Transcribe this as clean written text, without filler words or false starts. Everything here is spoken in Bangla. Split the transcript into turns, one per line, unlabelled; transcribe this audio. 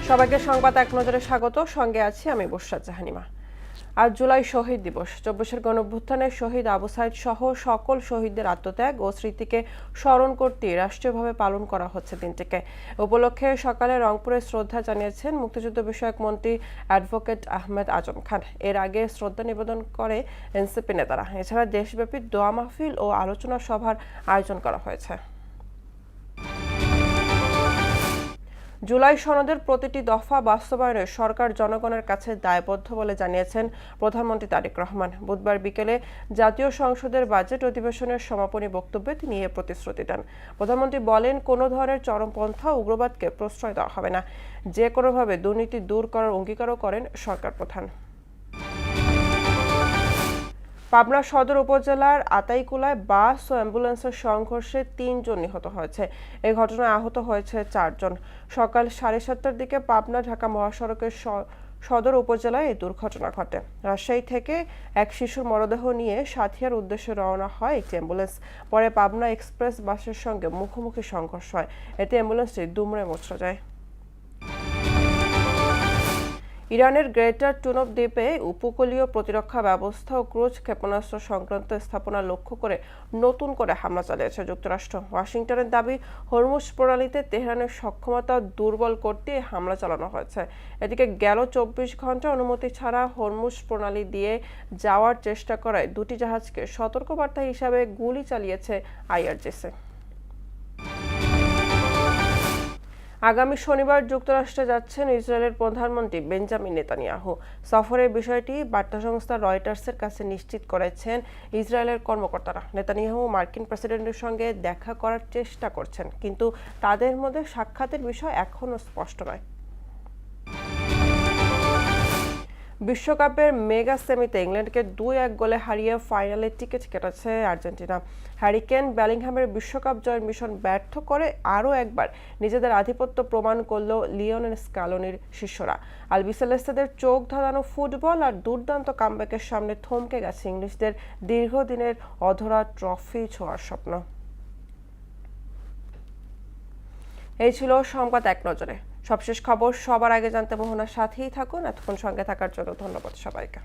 সবাইকে সংবাদ এক নজরে স্বাগত। সঙ্গে আছি আমি বুশরাত জাহানিমা। আজ জুলাই শহীদ দিবস। ২৪ গণঅভ্যুত্থানে শহীদ আবু সাইদ সহ সকল শহীদদের আত্মত্যাগ ও স্মৃতিকে স্মরণ করতে রাষ্ট্রীয়ভাবে পালন করা হচ্ছে দিনটিকে। উপলক্ষে সকালে রংপুরে শ্রদ্ধা জানিয়েছেন মুক্তিযুদ্ধ বিষয়ক মন্ত্রী অ্যাডভোকেট আহমেদ আজম খান। এর আগে শ্রদ্ধা নিবেদন করে এনসিপি নেতারা। এছাড়া দেশব্যাপী দোয়া মাহফিল ও আলোচনা সভার আয়োজন করা হয়েছে। জুলাই সনদের প্রতিটি দফা বাস্তবায়নে সরকার জনগণের কাছে দায়বদ্ধ বলে জানিয়েছেন প্রধানমন্ত্রী তারেক রহমান। বুধবার বিকেলে জাতীয় সংসদের বাজেট অধিবেশনের সমাপনী বক্তব্যে তিনি এ প্রতিশ্রুতি দেন। প্রধানমন্ত্রী বলেন, কোনো ধরনের চরমপন্থা উগ্রবাদকে প্রশ্রয় দেওয়া হবে না। যে কোনোভাবে দুর্নীতি দূর করার অঙ্গীকারও করেন সরকার প্রধান। পাবনা সদর উপজেলার আতাইকুলায় বাস ও অ্যাম্বুলেন্সের সংঘর্ষে ৩ জন নিহত হয়েছে। এই ঘটনায় আহত হয়েছে ৪ জন। সকাল ৭:৩০টার দিকে পাবনা ঢাকা মহাসড়কের সদর উপজেলায় এই দুর্ঘটনা ঘটে। রাজশাহী থেকে এক শিশুর মরদেহ নিয়ে সাথিয়ার উদ্দেশ্যে রওনা হয় একটি অ্যাম্বুলেন্স। পরে পাবনা এক্সপ্রেস বাসের সঙ্গে মুখোমুখি সংঘর্ষ হয়। এতে অ্যাম্বুলেন্সটি দুমড়ে মুচড়ে যায়। ইরানের গ্রেটার টুনব দ্বীপে উপকূলীয় প্রতিরক্ষা ব্যবস্থা ও ক্রুজ ক্ষেপণাস্ত্র সংক্রান্ত স্থাপনা লক্ষ্য করে নতুন করে হামলা চালিয়েছে যুক্তরাষ্ট্র। ওয়াশিংটনের দাবি, হরমুজ প্রণালীতে তেহরানের সক্ষমতা দুর্বল করতে হামলা চালানো হয়েছে। এদিকে গেল ২৪ ঘন্টা অনুমতি ছাড়া হরমুজ প্রণালী দিয়ে যাওয়ার চেষ্টা করায় দুটি জাহাজকে সতর্কবার্তা হিসাবে গুলি চালিয়েছে আইআরজিসি। আগামী শনিবার যুক্তরাষ্ট্রে যাচ্ছেন ইসরায়েলের প্রধানমন্ত্রী বেঞ্জামিন নেতানিয়াহু। সফরের বিষয়টি বার্তা সংস্থা রয়টার্সের কাছে নিশ্চিত করেছেন ইসরায়েলের কর্মকর্তারা। নেতানিয়াহু মার্কিন প্রেসিডেন্টের সঙ্গে দেখা করার চেষ্টা করছেন, কিন্তু তাদের মধ্যে সাক্ষাতের বিষয় এখনও স্পষ্ট নয়। বিশ্বকাপের মেগা সেমিতে ইংল্যান্ডকে ২-১ গোলে হারিয়ে ফাইনালে টিকিট কেটেছে আর্জেন্টিনা। হ্যারি কেন বেলিংহামের বিশ্বকাপ জয়ের মিশন ব্যর্থ করে আরও একবার নিজেদের আধিপত্য প্রমাণ করল লিওনেল স্ক্যালোনির শিষ্যরা। আলবিসেলেস্তেদের চোখ ধাঁধানো ফুটবল আর দুর্দান্ত কামব্যাকের সামনে থমকে গেছে ইংলিশদের দীর্ঘদিনের অধরা ট্রফি ছোঁয়ার স্বপ্ন। এই ছিল সংবাদ এক নজরে। সবশেষ খবর সবার আগে জানতে মোহনার সাথেই থাকুন। এতক্ষণ সঙ্গে থাকার জন্য ধন্যবাদ সবাইকে।